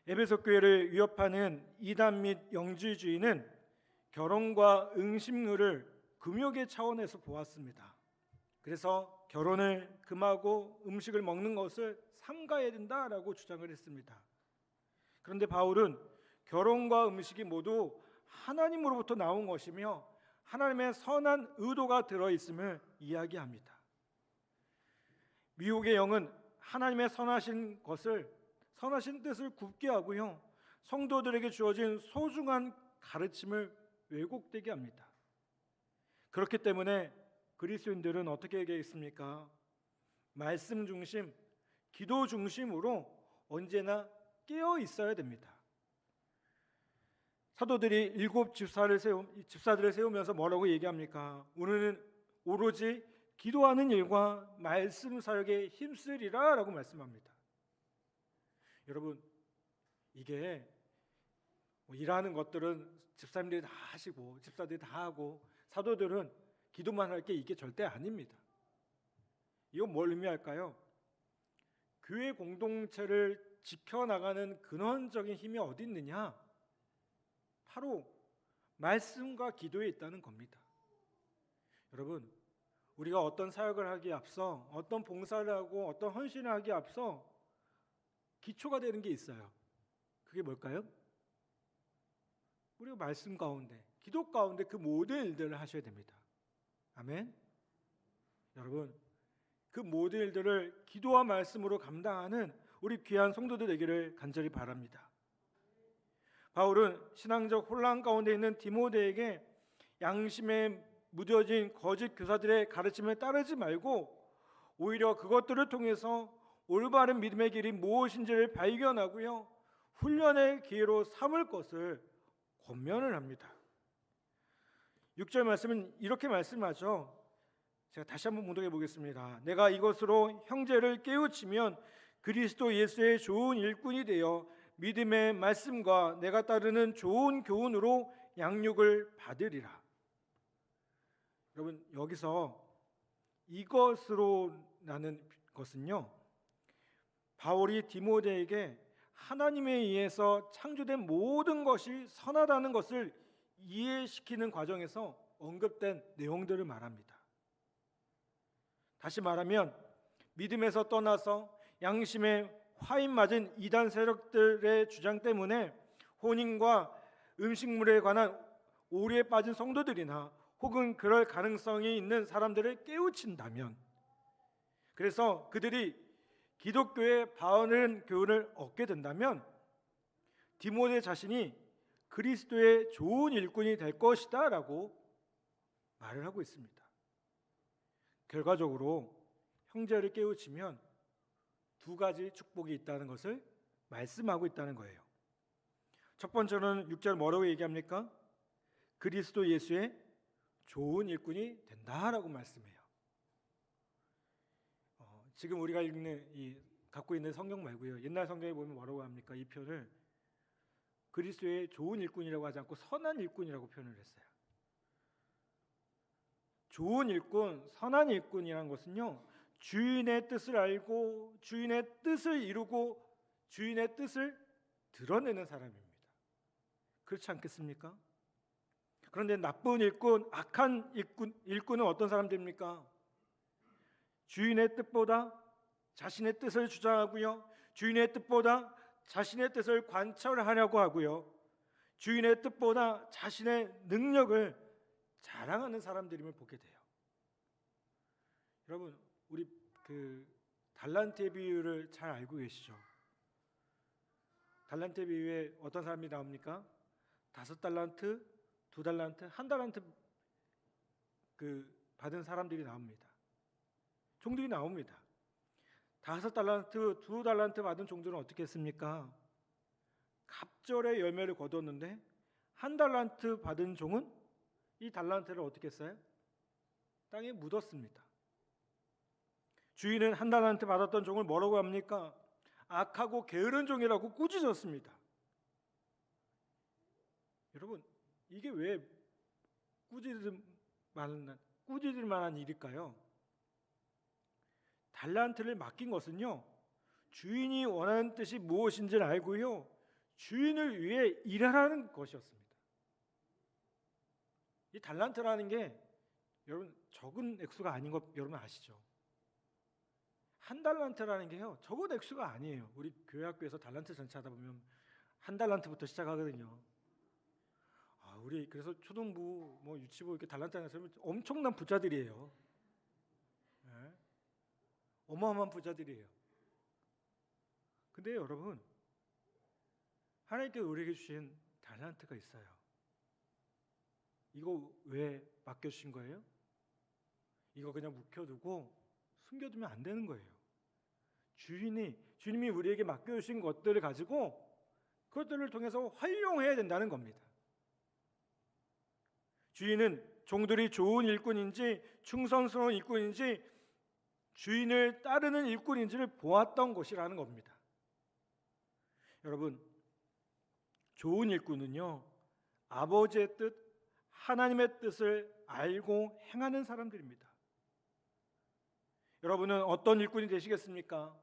에베소 교회를 위협하는 이단 및 영지주의는 결혼과 응식률을 금욕의 차원에서 보았습니다. 그래서 결혼을 금하고 음식을 먹는 것을 삼가해야 된다라고 주장을 했습니다. 그런데 바울은 결혼과 음식이 모두 하나님으로부터 나온 것이며 하나님의 선한 의도가 들어있음을 이야기합니다. 미혹의 영은 하나님의 선하신 뜻을 굽게 하고요, 성도들에게 주어진 소중한 가르침을 왜곡되게 합니다. 그렇기 때문에 그리스도인들은 어떻게 얘기했습니까? 말씀 중심, 기도 중심으로 언제나 깨어 있어야 됩니다. 사도들이 7집사들을 세우면서 뭐라고 얘기합니까? 우리는 오로지 기도하는 일과 말씀 사역에 힘쓰리라 라고 말씀합니다. 여러분, 이게 일하는 것들은 집사님들이 다 하시고 집사들이 다 하고 사도들은 기도만 할 게 이게 절대 아닙니다. 이건 뭘 의미할까요? 교회 공동체를 지켜나가는 근원적인 힘이 어디 있느냐? 바로 말씀과 기도에 있다는 겁니다. 여러분, 우리가 어떤 사역을 하기에 앞서, 어떤 봉사를 하고 어떤 헌신을 하기에 앞서 기초가 되는 게 있어요. 그게 뭘까요? 우리가 말씀 가운데, 기도 가운데 그 모든 일들을 하셔야 됩니다. 아멘. 여러분, 그 모든 일들을 기도와 말씀으로 감당하는 우리 귀한 성도들 되기를 간절히 바랍니다. 바울은 신앙적 혼란 가운데 있는 디모데에게 양심에 무뎌진 거짓 교사들의 가르침을 따르지 말고 오히려 그것들을 통해서 올바른 믿음의 길이 무엇인지를 발견하고요, 훈련의 기회로 삼을 것을 권면을 합니다. 6절 말씀은 이렇게 말씀하죠. 제가 다시 한번 묵독해 보겠습니다. 내가 이것으로 형제를 깨우치면 그리스도 예수의 좋은 일꾼이 되어 믿음의 말씀과 내가 따르는 좋은 교훈으로 양육을 받으리라. 여러분, 여기서 이것으로라는 것은요, 바울이 디모데에게 하나님에 의해서 창조된 모든 것이 선하다는 것을 이해시키는 과정에서 언급된 내용들을 말합니다. 다시 말하면 믿음에서 떠나서 양심에 화인 맞은 이단 세력들의 주장 때문에 혼인과 음식물에 관한 오류에 빠진 성도들이나 혹은 그럴 가능성이 있는 사람들을 깨우친다면, 그래서 그들이 기독교의 바른 교훈을 얻게 된다면 디모데 자신이 그리스도의 좋은 일꾼이 될 것이다 라고 말을 하고 있습니다. 결과적으로 형제를 깨우치면 두 가지 축복이 있다는 것을 말씀하고 있다는 거예요. 첫 번째는 6절 뭐라고 얘기합니까? 그리스도 예수의 좋은 일꾼이 된다라고 말씀해요. 지금 우리가 갖고 있는 성경 말고요, 옛날 성경에 보면 뭐라고 합니까? 이 표현을 그리스도의 좋은 일꾼이라고 하지 않고 선한 일꾼이라고 표현을 했어요. 좋은 일꾼, 선한 일꾼이라는 것은요, 주인의 뜻을 알고 주인의 뜻을 이루고 주인의 뜻을 드러내는 사람입니다. 그렇지 않겠습니까? 그런데 나쁜 일꾼, 악한 일꾼은 어떤 사람들입니까? 주인의 뜻보다 자신의 뜻을 주장하고요, 주인의 뜻보다 자신의 뜻을 관철하려고 하고요, 주인의 뜻보다 자신의 능력을 자랑하는 사람들임을 보게 돼요. 여러분, 우리 달란트의 비유를 잘 알고 계시죠? 달란트의 비유에 어떤 사람이 나옵니까? 5달란트, 2달란트, 1달란트 받은 사람들이 나옵니다. 종들이 나옵니다. 5달란트, 2달란트 받은 종들은 어떻게 했습니까? 갑절의 열매를 거두었는데 1달란트 받은 종은 이 달란트를 어떻게 했어요? 땅에 묻었습니다. 주인은 1달란트 받았던 종을 뭐라고 합니까? 악하고 게으른 종이라고 꾸짖었습니다. 여러분, 이게 왜 꾸짖을 만한 일일까요? 달란트를 맡긴 것은요, 주인이 원하는 뜻이 무엇인지를 알고요, 주인을 위해 일하라는 것이었습니다. 이 달란트라는 게 여러분 적은 액수가 아닌 거 여러분 아시죠? 한 달란트라는 게요 적은 액수가 아니에요. 우리 교회 학교에서 달란트 전체하다 보면 한 달란트부터 시작하거든요. 우리 그래서 초등부 뭐 유치부 이렇게 달란트 하는 사람은 엄청난 부자들이에요. 네? 어마어마한 부자들이에요. 근데 여러분 하나님께서 우리에게 주신 달란트가 있어요. 이거 왜 맡겨주신 거예요? 이거 그냥 묵혀두고 숨겨두면 안 되는 거예요. 주님이 우리에게 맡겨주신 것들을 가지고 그것들을 통해서 활용해야 된다는 겁니다. 주인은 종들이 좋은 일꾼인지 충성스러운 일꾼인지 주인을 따르는 일꾼인지를 보았던 것이라는 겁니다. 여러분, 좋은 일꾼은요 아버지의 뜻, 하나님의 뜻을 알고 행하는 사람들입니다. 여러분은 어떤 일꾼이 되시겠습니까?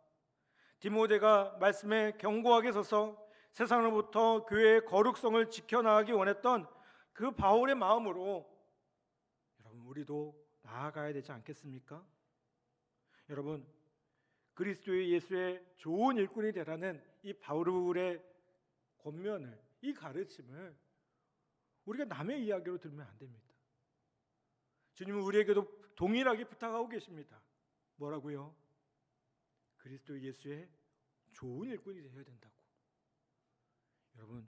디모데가 말씀에 견고하게 서서 세상으로부터 교회의 거룩성을 지켜나가기 원했던 그 바울의 마음으로 여러분 우리도 나아가야 되지 않겠습니까? 여러분 그리스도의 예수의 좋은 일꾼이 되라는 이 바울의 권면을, 이 가르침을 우리가 남의 이야기로 들으면 안 됩니다. 주님은 우리에게도 동일하게 부탁하고 계십니다. 뭐라고요? 그리스도 예수의 좋은 일꾼이 되어야 된다고. 여러분,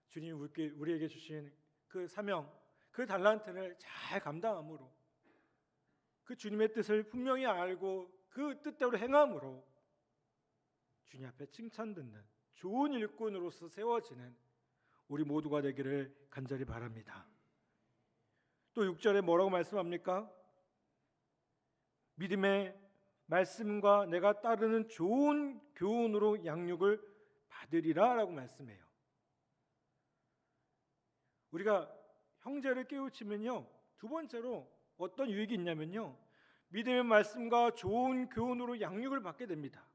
주님이 우리에게 주신 그 사명, 그 달란트를 잘 감당함으로, 그 주님의 뜻을 분명히 알고 그 뜻대로 행함으로 주님 앞에 칭찬 듣는 좋은 일꾼으로서 세워지는 우리 모두가 되기를 간절히 바랍니다. 또 6절에 뭐라고 말씀합니까? 믿음의 말씀과 내가 따르는 좋은 교훈으로 양육을 받으리라 라고 말씀해요. 우리가 형제를 깨우치면요 두 번째로 어떤 유익이 있냐면요 믿음의 말씀과 좋은 교훈으로 양육을 받게 됩니다.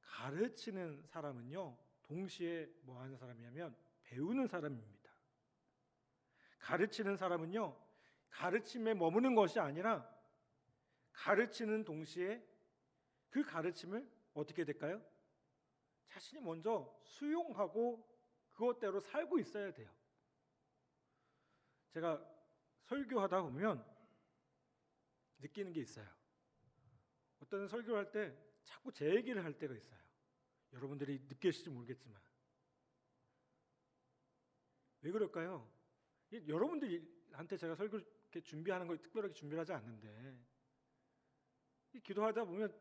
가르치는 사람은요 동시에 뭐 하는 사람이냐면 배우는 사람입니다. 가르치는 사람은요 가르침에 머무는 것이 아니라 가르치는 동시에 그 가르침을 어떻게 될까요? 자신이 먼저 수용하고 그것대로 살고 있어야 돼요. 제가 설교하다 보면 느끼는 게 있어요. 어떤 설교를 할 때 자꾸 제 얘기를 할 때가 있어요. 여러분들이 느끼실지 모르겠지만 왜 그럴까요? 여러분들한테 제가 설교 이렇게 준비하는 걸 특별하게 준비를 하지 않는데 기도하다 보면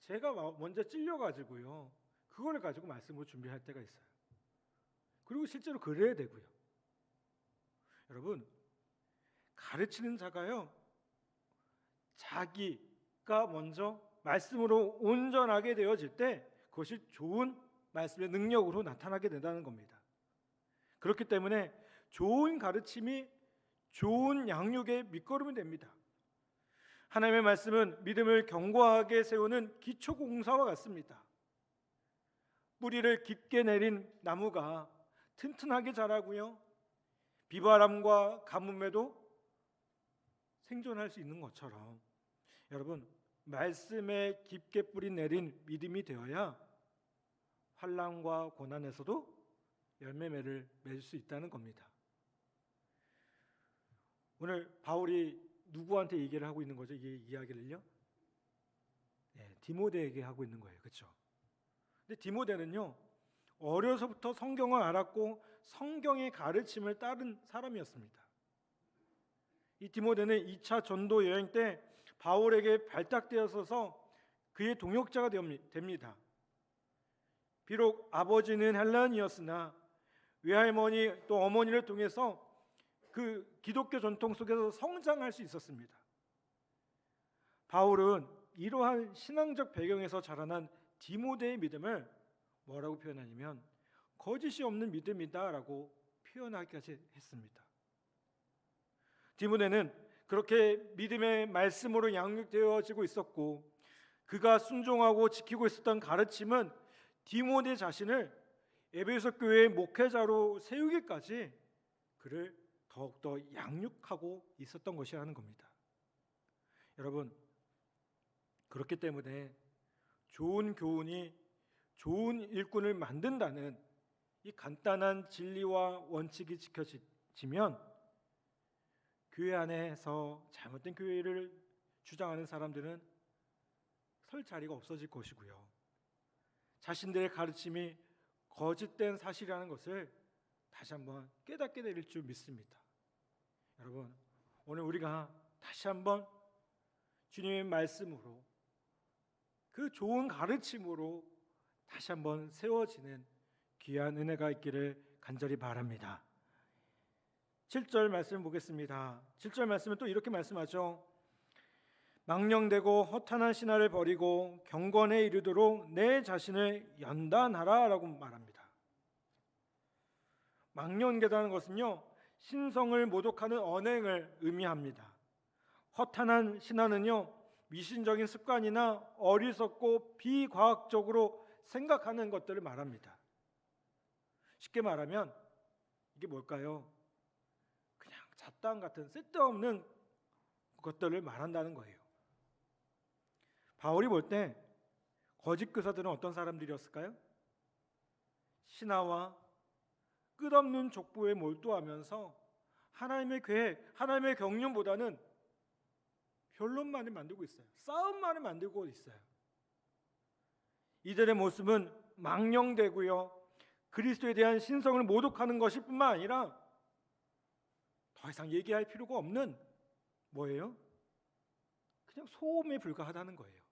제가 먼저 찔려가지고요 그걸 가지고 말씀을 준비할 때가 있어요. 그리고 실제로 그래야 되고요. 여러분 가르치는 자가요 자기가 먼저 말씀으로 온전하게 되어질 때 그것이 좋은 말씀의 능력으로 나타나게 된다는 겁니다. 그렇기 때문에 좋은 가르침이 좋은 양육의 밑거름이 됩니다. 하나님의 말씀은 믿음을 견고하게 세우는 기초공사와 같습니다. 뿌리를 깊게 내린 나무가 튼튼하게 자라고요 비바람과 가뭄에도 생존할 수 있는 것처럼 여러분 말씀에 깊게 뿌리 내린 믿음이 되어야 환난과 고난에서도 열매를 맺을 수 있다는 겁니다. 오늘 바울이 누구한테 얘기를 하고 있는 거죠? 이 이야기를요? 네, 디모데에게 하고 있는 거예요. 그렇죠? 근데 디모데는요 어려서부터 성경을 알았고 성경의 가르침을 따른 사람이었습니다. 이 디모데는 2차 전도 여행 때 바울에게 발탁되어서 그의 동역자가 됩니다. 비록 아버지는 헬라인이었으나 외할머니 또 어머니를 통해서 그 기독교 전통 속에서 성장할 수 있었습니다. 바울은 이러한 신앙적 배경에서 자라난 디모데의 믿음을 뭐라고 표현하냐면 거짓이 없는 믿음이다라고 표현하기까지 했습니다. 디모데는 그렇게 믿음의 말씀으로 양육되어지고 있었고 그가 순종하고 지키고 있었던 가르침은 디모데 자신을 에베소 교회의 목회자로 세우기까지 그를 더욱더 양육하고 있었던 것이라는 겁니다. 여러분, 그렇기 때문에 좋은 교훈이 좋은 일꾼을 만든다는 이 간단한 진리와 원칙이 지켜지면 교회 안에서 잘못된 교회를 주장하는 사람들은 설 자리가 없어질 것이고요. 자신들의 가르침이 거짓된 사실이라는 것을 다시 한번 깨닫게 될 줄 믿습니다. 여러분, 오늘 우리가 다시 한번 주님의 말씀으로 그 좋은 가르침으로 다시 한번 세워지는 귀한 은혜가 있기를 간절히 바랍니다. 7절 말씀 보겠습니다. 7절 말씀은 또 이렇게 말씀하죠. 망령되고 허탄한 신화를 버리고 경건에 이르도록 내 자신을 연단하라 라고 말합니다. 망령되다는 것은요, 신성을 모독하는 언행을 의미합니다. 허탄한 신화는요, 미신적인 습관이나 어리석고 비과학적으로 생각하는 것들을 말합니다. 쉽게 말하면 이게 뭘까요? 그냥 잡담 같은 쓸데없는 것들을 말한다는 거예요. 바울이 볼 때 거짓 교사들은 어떤 사람들이었을까요? 신화와 끝없는 족보에 몰두하면서 하나님의 계획, 하나님의 경륜보다는 변론만을 만들고 있어요. 싸움만을 만들고 있어요. 이들의 모습은 망령되고요, 그리스도에 대한 신성을 모독하는 것일 뿐만 아니라 더 이상 얘기할 필요가 없는 뭐예요? 그냥 소음에 불과하다는 거예요.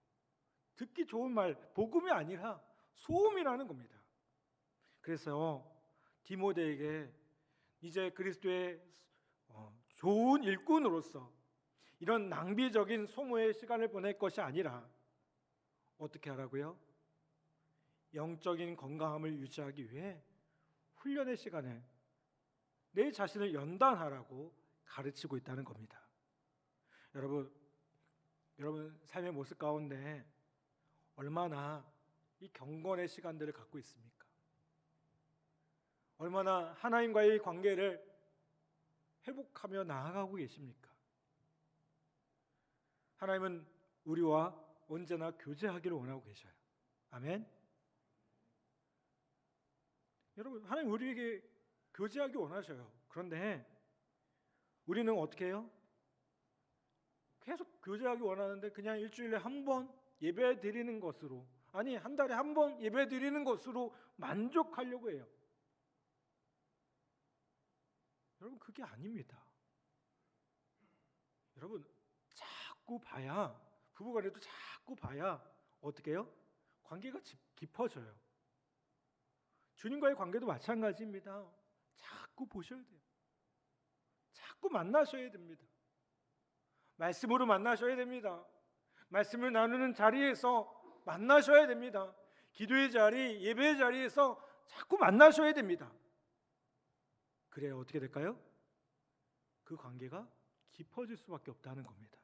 듣기 좋은 말, 복음이 아니라 소음이라는 겁니다. 그래서 디모데에게 이제 그리스도의 좋은 일꾼으로서 이런 낭비적인 소모의 시간을 보낼 것이 아니라 어떻게 하라고요? 영적인 건강함을 유지하기 위해 훈련의 시간에 내 자신을 연단하라고 가르치고 있다는 겁니다. 여러분 삶의 모습 가운데 얼마나 이 경건의 시간들을 갖고 있습니까? 얼마나 하나님과의 관계를 회복하며 나아가고 계십니까? 하나님은 우리와 언제나 교제하기를 원하고 계셔요. 아멘. 여러분, 하나님 우리에게 교제하기 원하셔요. 그런데 우리는 어떻게 해요? 계속 교제하기 원하는데 그냥 일주일에 한 번 예배 드리는 것으로, 아니 한 달에 한 번 예배 드리는 것으로 만족하려고 해요. 여러분, 그게 아닙니다. 여러분, 자꾸 봐야, 부부간에도 자꾸 봐야 어떻게 해요? 관계가 깊어져요. 주님과의 관계도 마찬가지입니다. 자꾸 보셔야 돼요. 자꾸 만나셔야 됩니다. 말씀으로 만나셔야 됩니다. 말씀을 나누는 자리에서 만나셔야 됩니다. 기도의 자리, 예배의 자리에서 자꾸 만나셔야 됩니다. 그래야 어떻게 될까요? 그 관계가 깊어질 수밖에 없다는 겁니다.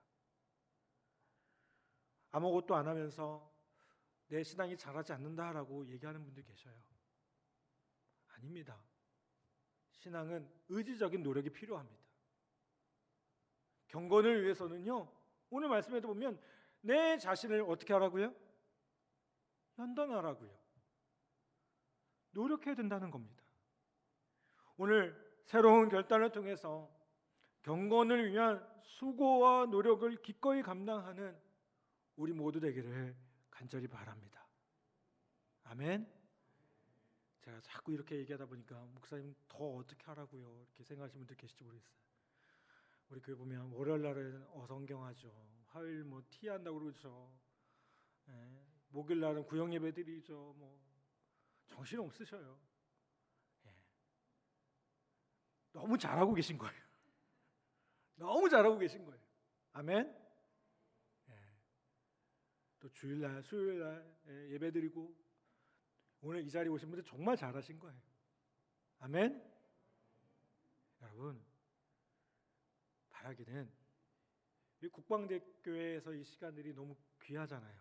아무것도 안 하면서 내 신앙이 자라지 않는다라고 얘기하는 분들 계셔요. 아닙니다. 신앙은 의지적인 노력이 필요합니다. 경건을 위해서는요, 오늘 말씀에도 보면 내 자신을 어떻게 하라고요? 연단하라고요. 노력해야 된다는 겁니다. 오늘 새로운 결단을 통해서 경건을 위한 수고와 노력을 기꺼이 감당하는 우리 모두 되기를 간절히 바랍니다. 아멘. 제가 자꾸 이렇게 얘기하다 보니까 목사님 더 어떻게 하라고요? 이렇게 생각하시는 분들 계실지 모르겠어요. 우리 교회 보면 월요일 날은 어성경하죠. 화요일 뭐 티한다고 그러죠. 목요일 날은 구역 예배 드리죠. 뭐 정신 없으셔요. 너무 잘하고 계신 거예요. 너무 잘하고 계신 거예요. 아멘. 또 주일날, 수요일날 예배 드리고 오늘 이 자리에 오신 분들 정말 잘하신 거예요. 아멘. 여러분, 바라기는 이 국방대교회에서 이 시간들이 너무 귀하잖아요.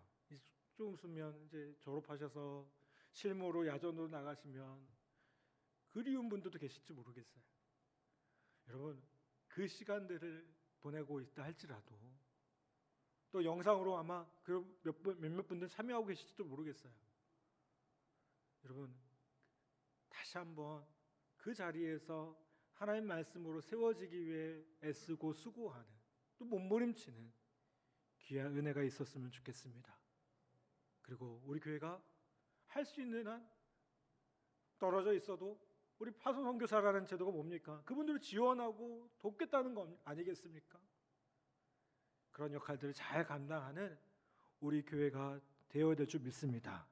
좀 있으면 이제 졸업하셔서 실무로 야전으로 나가시면 그리운 분들도 계실지 모르겠어요. 여러분, 그 시간들을 보내고 있다 할지라도 또 영상으로 아마 그 몇몇 분들 참여하고 계실지도 모르겠어요. 여러분, 다시 한번 그 자리에서 하나님 말씀으로 세워지기 위해 애쓰고 수고하는, 또 몸부림치는 귀한 은혜가 있었으면 좋겠습니다. 그리고 우리 교회가 할 수 있는 한 떨어져 있어도 우리 파송 선교사라는 제도가 뭡니까? 그분들을 지원하고 돕겠다는 거 아니겠습니까? 그런 역할들을 잘 감당하는 우리 교회가 되어야 될 줄 믿습니다.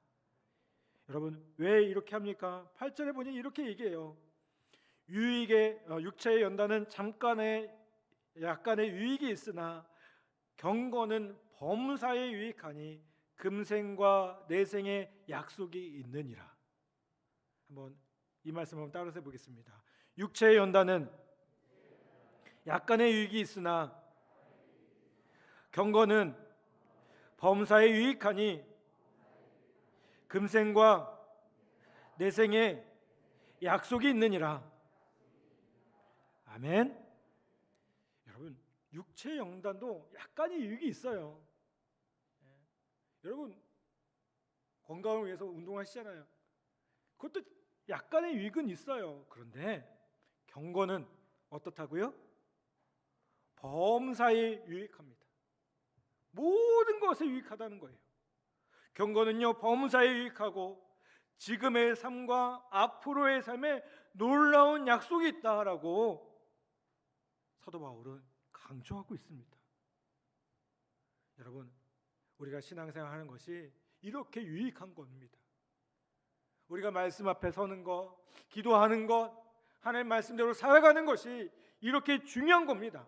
여러분, 왜 이렇게 합니까? 8절에 보니 이렇게 얘기해요. 유익의 육체의 연단은 잠깐의 약간의 유익이 있으나 경건은 범사에 유익하니 금생과 내생의 약속이 있느니라. 한번 이 말씀 한번 따라서 보겠습니다. 육체의 연단은 약간의 유익이 있으나 경건은 범사에 유익하니 금생과 내생에 약속이 있느니라. 아멘. 여러분, 육체의 연단도 약간의 유익이 있어요. 여러분, 건강을 위해서 운동하시잖아요. 그것도 약간의 유익은 있어요. 그런데 경건은 어떻다고요? 범사에 유익합니다. 모든 것에 유익하다는 거예요. 경건은요, 범사에 유익하고 지금의 삶과 앞으로의 삶에 놀라운 약속이 있다라고 사도 바울은 강조하고 있습니다. 여러분, 우리가 신앙생활 하는 것이 이렇게 유익한 겁니다. 우리가 말씀 앞에 서는 것, 기도하는 것, 하나님 말씀대로 살아가는 것이 이렇게 중요한 겁니다.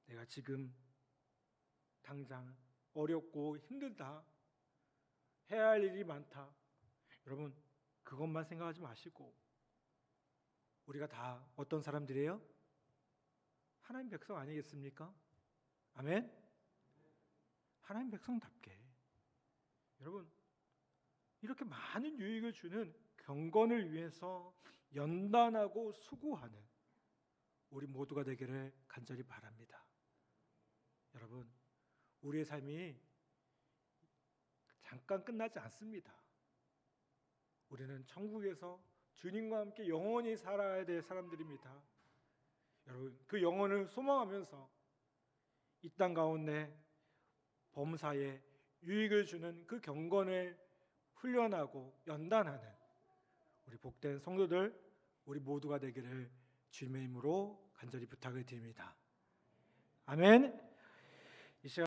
내가 지금 당장 어렵고 힘들다, 해야 할 일이 많다, 여러분 그것만 생각하지 마시고, 우리가 다 어떤 사람들이에요? 하나님 백성 아니겠습니까? 아멘. 하나님 백성답게 여러분, 이렇게 많은 유익을 주는 경건을 위해서 연단하고 수고하는 우리 모두가 되기를 간절히 바랍니다. 여러분, 우리의 삶이 잠깐 끝나지 않습니다. 우리는 천국에서 주님과 함께 영원히 살아야 될 사람들입니다. 여러분, 그 영혼을 소망하면서 이 땅 가운데 범사에 유익을 주는 그 경건을 훈련하고 연단하는 우리 복된 성도들, 우리 모두가 되기를 주님의 이름으로 간절히 부탁을 드립니다. 아멘.